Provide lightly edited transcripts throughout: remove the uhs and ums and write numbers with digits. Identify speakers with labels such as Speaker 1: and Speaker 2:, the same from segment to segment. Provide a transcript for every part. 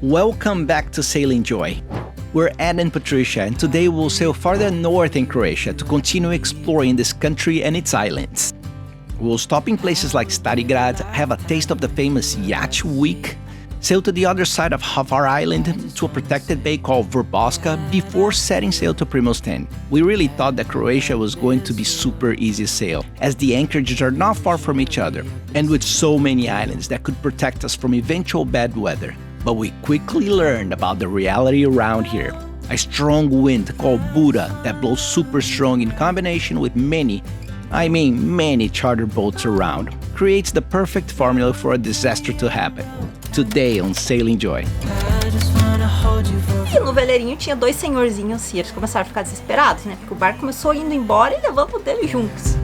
Speaker 1: Welcome back to Sailing Joy. We're Ed and Patricia, and today we'll sail farther north in Croatia to continue exploring this country and its islands. We'll stop in places like Stari Grad, have a taste of the famous YachtWeek, sail to the other side of Hvar Island to a protected bay called Verboska before setting sail to Primosten. We really thought that Croatia was going to be super easy sail, as the anchorages are not far from each other, and with so many islands that could protect us from eventual bad weather. But we quickly learned about the reality around here. A strong wind called Bura that blows super strong in combination with many charter boats around, creates the perfect formula for a disaster to happen. Today on Sailing Joy.
Speaker 2: E no veleirinho tinha dois senhorzinhos e eles começaram a ficar desesperados, né? Porque o barco começou indo embora e levando o dele juntos.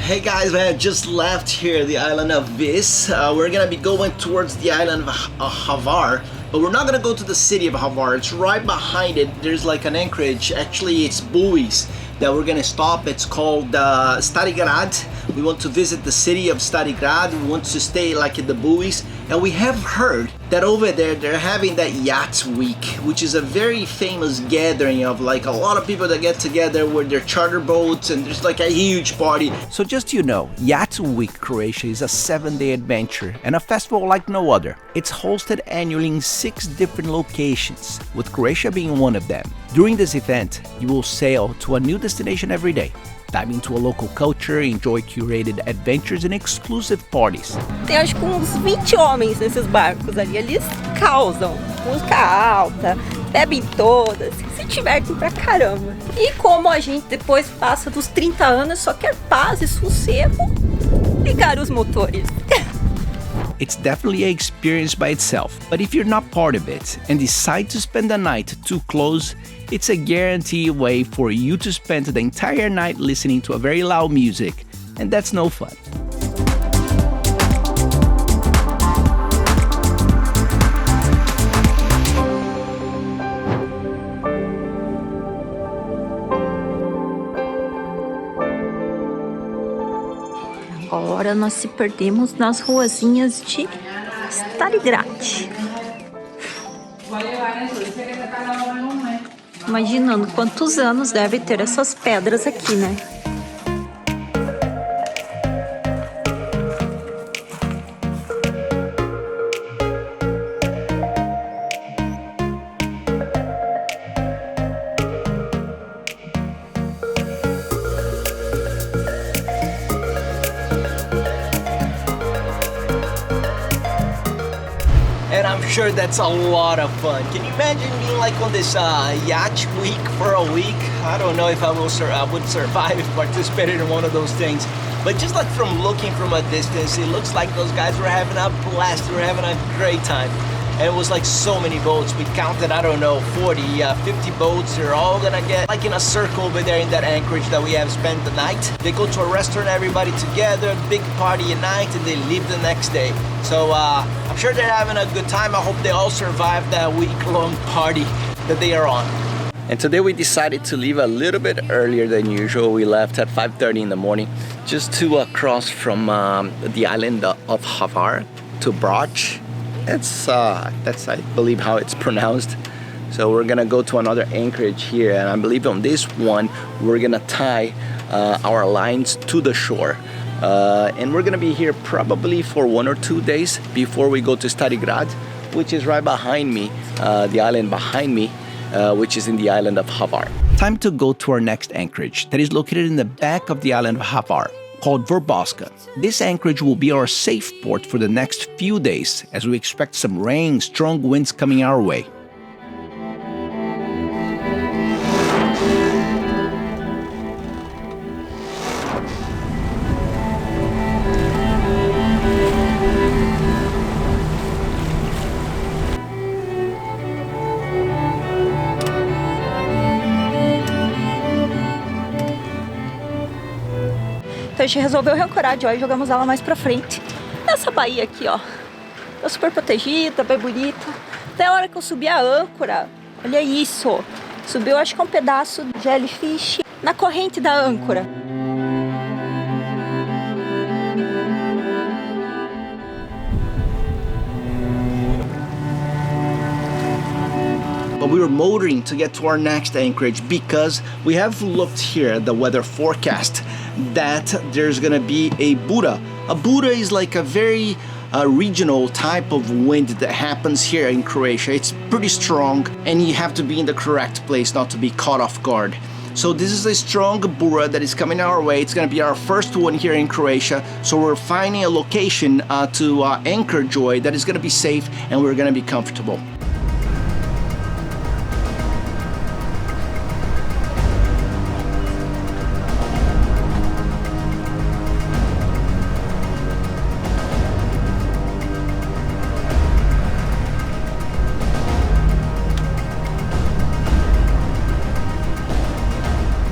Speaker 1: Hey guys, we have just left here the island of Vis. We're gonna be going towards the island of Hvar, but we're not gonna go to the city of Hvar. It's right behind it. There's like an anchorage. Actually, it's buoys that we're gonna stop. It's called Stari Grad. We want to visit the city of Stari Grad. We want to stay like at the buoys. And we have heard that over there they're having that YachtWeek, which is a very famous gathering of like a lot of people that get together with their charter boats, and there's like a huge party. So just so you know, YachtWeek Croatia is a 7-day adventure and a festival like no other. It's hosted annually in 6 different locations, with Croatia being one of them. During this event, you will sail to a new destination every day, dive into a local culture, enjoy curated adventures and exclusive parties.
Speaker 2: Tem acho que uns 20 homens nesses barcos ali, eles causam, música alta, bebem todas, se divertem pra caramba. E como a gente depois passa dos 30 anos, só quer paz e sossego, ligar os motores.
Speaker 1: It's definitely an experience by itself, but if you're not part of it and decide to spend the night too close, it's a guaranteed way for you to spend the entire night listening to a very loud music, and that's no fun.
Speaker 2: Agora nós se perdemos nas ruazinhas de Starigrad. Imaginando quantos anos deve ter essas pedras aqui, né?
Speaker 1: And I'm sure that's a lot of fun. Can you imagine being like on this yacht week for a week? I don't know if I would survive if participated in one of those things. But just like from looking from a distance, it looks like those guys were having a blast. They were having a great time. And it was like so many boats. We counted, I don't know, 40, 50 boats. They're all gonna get like in a circle over there in that anchorage that we have spent the night. They go to a restaurant, everybody together, big party at night, and they leave the next day. So I'm sure they're having a good time. I hope they all survive that week-long party that they are on. And today we decided to leave a little bit earlier than usual. We left at 5:30 in the morning just to cross from the island of Hvar to Brach. That's I believe how it's pronounced. So we're gonna go to another anchorage here, and I believe on this one we're gonna tie our lines to the shore. And we're gonna be here probably for 1 or 2 days before we go to Starigrad, which is right behind me, the island behind me, which is in the island of Hvar. Time to go to our next anchorage that is located in the back of the island of Hvar, called Verboska. This anchorage will be our safe port for the next few days, as we expect some rain, strong winds coming our way.
Speaker 2: Então a gente resolveu reancorar de hoje e jogamos ela mais pra frente. Nessa baía aqui, ó. Tá super protegida, bem bonita. Até a hora que eu subi a âncora, olha isso. Subiu, acho que é um pedaço de jellyfish. na corrente da âncora.
Speaker 1: But we were motoring to get to our next anchorage because we have looked here at the weather forecast that there's gonna be a Bura. A Bura is like a very regional type of wind that happens here in Croatia. It's pretty strong and you have to be in the correct place not to be caught off guard. So this is a strong Bura that is coming our way. It's gonna be our first one here in Croatia. So we're finding a location to anchor joy that is gonna be safe and we're gonna be comfortable.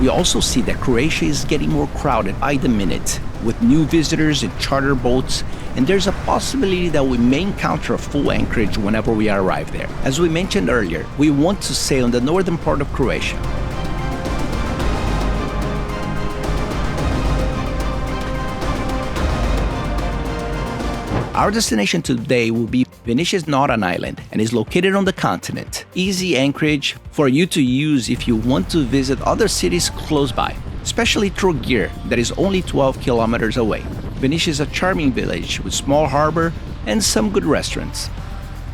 Speaker 1: We also see that Croatia is getting more crowded by the minute, with new visitors and charter boats, and there's a possibility that we may encounter a full anchorage whenever we arrive there. As we mentioned earlier, we want to sail in the northern part of Croatia. Our destination today will be Vinišće is not an island and is located on the continent. Easy anchorage for you to use if you want to visit other cities close by, especially Trogir that is only 12 kilometers away. Vinišće is a charming village with small harbor and some good restaurants.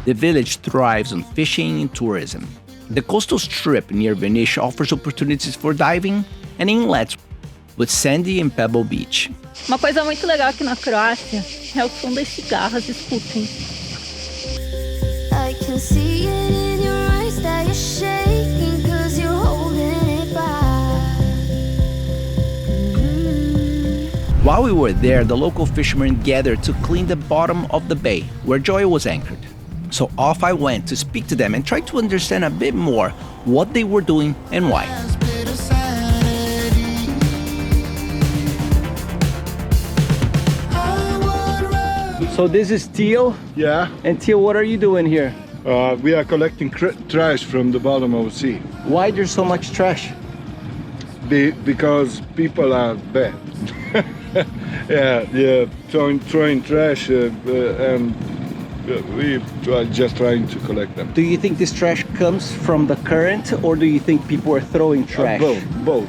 Speaker 1: The village thrives on fishing and tourism. The coastal strip near Vinišće offers opportunities for diving and inlets with sandy and pebble beach.
Speaker 2: Uma coisa muito legal aqui na Croácia é o som das cigarras, escutem.
Speaker 3: I can see it in your eyes that you're shaking 'cause you're holding it back.
Speaker 1: While we were there, the local fishermen gathered to clean the bottom of the bay where Joy was anchored. So off I went to speak to them and try to understand a bit more what they were doing and why. So this is Teal.
Speaker 4: Yeah,
Speaker 1: And Teal, what are you doing here?
Speaker 4: we are collecting trash from the bottom of the sea
Speaker 1: Why there's so much trash?
Speaker 4: because people are bad. yeah, throwing trash, and we are just trying to collect them.
Speaker 1: Do you think this trash comes from the current or do you think people are throwing trash?
Speaker 4: Both.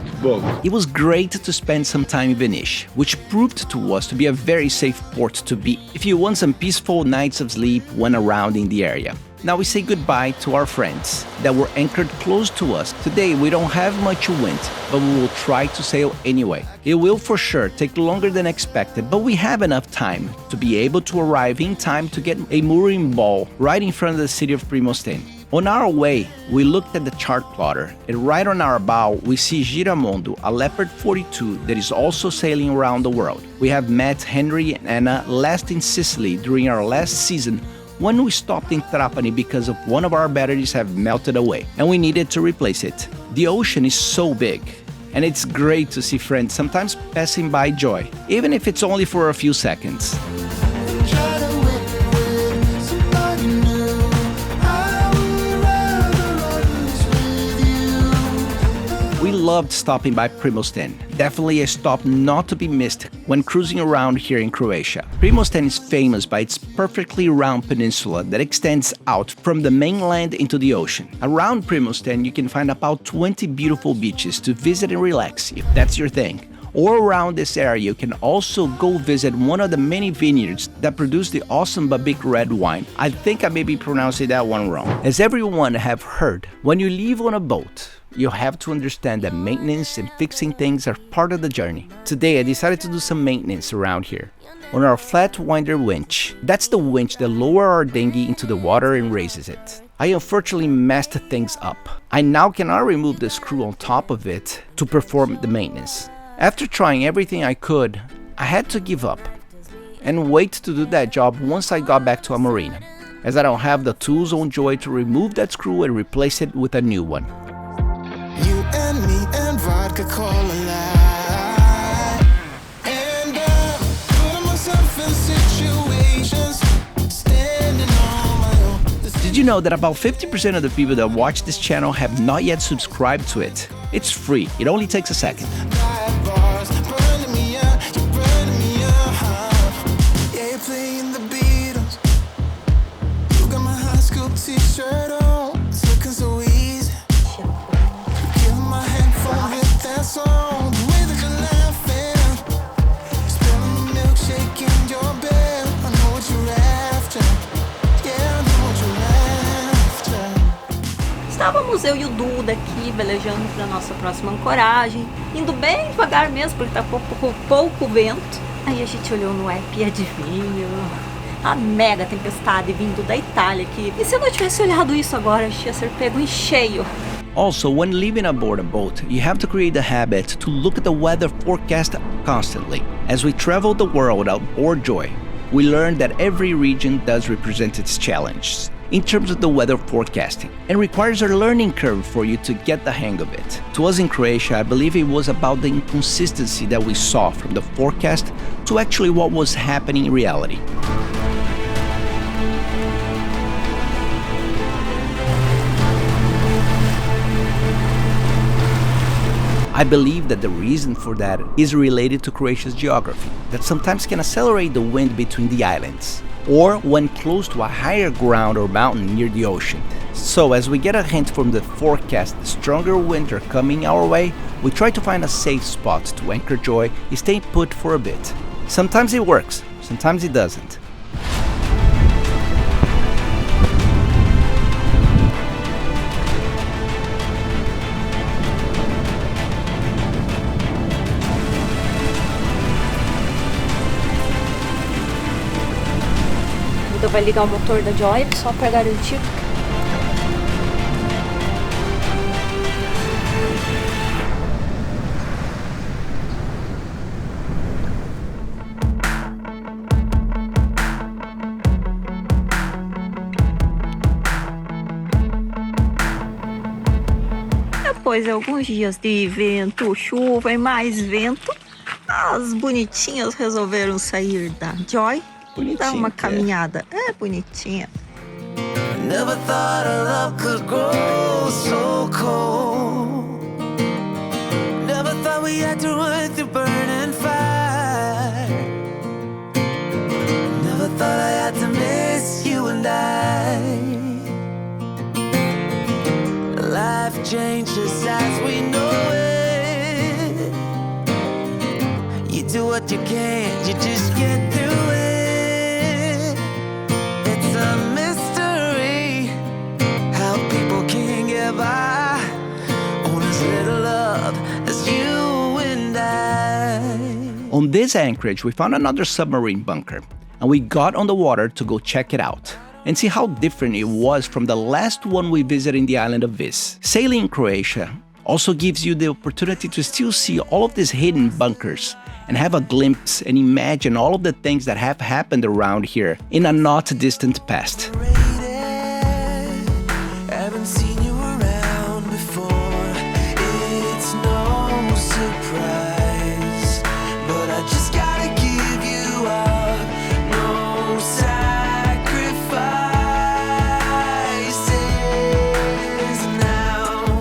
Speaker 1: It was great to spend some time in Vinišće, which proved to us to be a very safe port to be if you want some peaceful nights of sleep when around in the area. Now we say goodbye to our friends that were anchored close to us. Today we don't have much wind, but we will try to sail anyway. It will for sure take longer than expected, but we have enough time to be able to arrive in time to get a mooring ball right in front of the city of Primosten. On our way, we looked at the chart plotter, and right on our bow, we see Giramondo, a Leopard 42 that is also sailing around the world. We have met Henry and Anna last in Sicily during our last season when we stopped in Trapani because of one of our batteries have melted away, and we needed to replace it. The ocean is so big, and it's great to see friends sometimes passing by Joy, even if it's only for a few seconds. We loved stopping by Primosten. Definitely a stop not to be missed when cruising around here in Croatia. Primosten is famous by its perfectly round peninsula that extends out from the mainland into the ocean. Around Primosten, you can find about 20 beautiful beaches to visit and relax if that's your thing. Or around this area, you can also go visit one of the many vineyards that produce the awesome Babic red wine. I think I may be pronouncing that one wrong. As everyone have heard, when you leave on a boat, you have to understand that maintenance and fixing things are part of the journey. Today I decided to do some maintenance around here on our flat winder winch. That's the winch that lowers our dinghy into the water and raises it. I unfortunately messed things up. I now cannot remove the screw on top of it to perform the maintenance. After trying everything I could, I had to give up and wait to do that job once I got back to a marina, as I don't have the tools on Joy to remove that screw and replace it with a new one.
Speaker 5: You and me and vodka cola, and putting myself in situations, standing on my own.
Speaker 1: Did you know that about 50% of the people that watch this channel have not yet subscribed to it? It's free, it only takes a second.
Speaker 5: Dive bars, burning me up, you're burning me up. Yeah, you're playing the Beatles. You got my high school t-shirt on. It's looking so easy. Give my headphone with that song. The way that you're laughing. Spilling the milkshake in your bed. I know what you're after. Yeah, I know what you're after.
Speaker 2: Estávamos eu e o Duda aqui velejando para nossa próxima ancoragem, indo bem devagar mesmo porque tá pouco vento. Aí a gente olhou no app e adivinha, a mega tempestade vindo da Itália aqui. E se eu não tivesse olhado isso agora, a gente ia ser pego em cheio.
Speaker 1: Also, when living aboard a boat, you have to create the habit to look at the weather forecast constantly. As we travel the world aboard Joy, we learned that every region does represent its challenges in terms of the weather forecasting, and requires a learning curve for you to get the hang of it. To us in Croatia, I believe it was about the inconsistency that we saw from the forecast to actually what was happening in reality. I believe that the reason for that is related to Croatia's geography, that sometimes can accelerate the wind between the islands, or when close to a higher ground or mountain near the ocean. So as we get a hint from the forecast, the stronger winds are coming our way, we try to find a safe spot to anchor Joy and stay put for a bit. Sometimes it works, sometimes it doesn't.
Speaker 2: Duda vai ligar o motor da Joy só para garantir. Depois de alguns dias de vento, chuva e mais vento, as bonitinhas resolveram sair da Joy e dar uma caminhada. É bonitinha.
Speaker 5: Never thought our love could grow so cold. Never thought we had to run through burning fire. Never thought I had to miss you and I. Life changes as we know it. You do what you can, you just get through it. It's a mystery how people can get by on as little love as you and I.
Speaker 1: On this anchorage, we found another submarine bunker, and we got on the water to go check it out and see how different it was from the last one we visited in the island of Vis. Sailing in Croatia also gives you the opportunity to still see all of these hidden bunkers and have a glimpse and imagine all of the things that have happened around here in a not distant past.
Speaker 5: Haven't seen you around before. It's no surprise, but I just gotta give you up. No sacrifices now.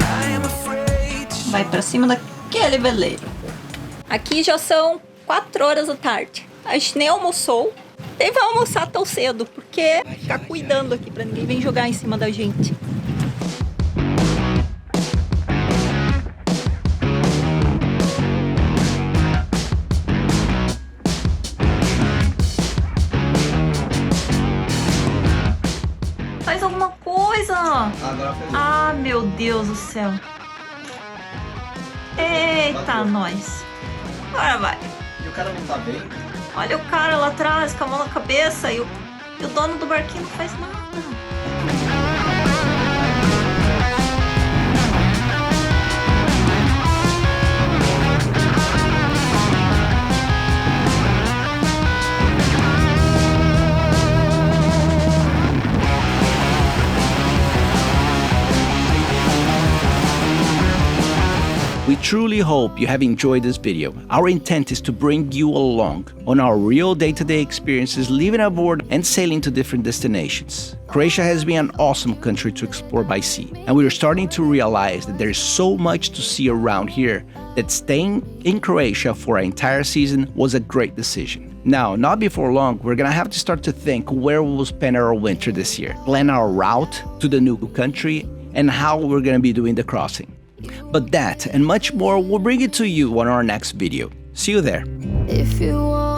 Speaker 5: I am afraid to
Speaker 2: Vai pra cima daquele veleiro. Aqui já são 4 horas da tarde. A gente nem almoçou. Nem vai almoçar tão cedo, porque ficar cuidando aqui pra ninguém vir jogar em cima da gente. Faz alguma coisa! Ah, meu Deus do céu! Eita, nós! Agora vai!
Speaker 1: E o cara não tá bem?
Speaker 2: Olha o cara lá atrás com a mão na cabeça e o dono do barquinho não faz nada.
Speaker 1: We truly hope you have enjoyed this video. Our intent is to bring you along on our real day-to-day experiences living aboard and sailing to different destinations. Croatia has been an awesome country to explore by sea, and we are starting to realize that there is so much to see around here that staying in Croatia for an entire season was a great decision. Now, not before long, we're gonna have to start to think where we will spend our winter this year, plan our route to the new country, and how we're gonna be doing the crossing. But that and much more will bring it to you on our next video. See you there.
Speaker 3: If you want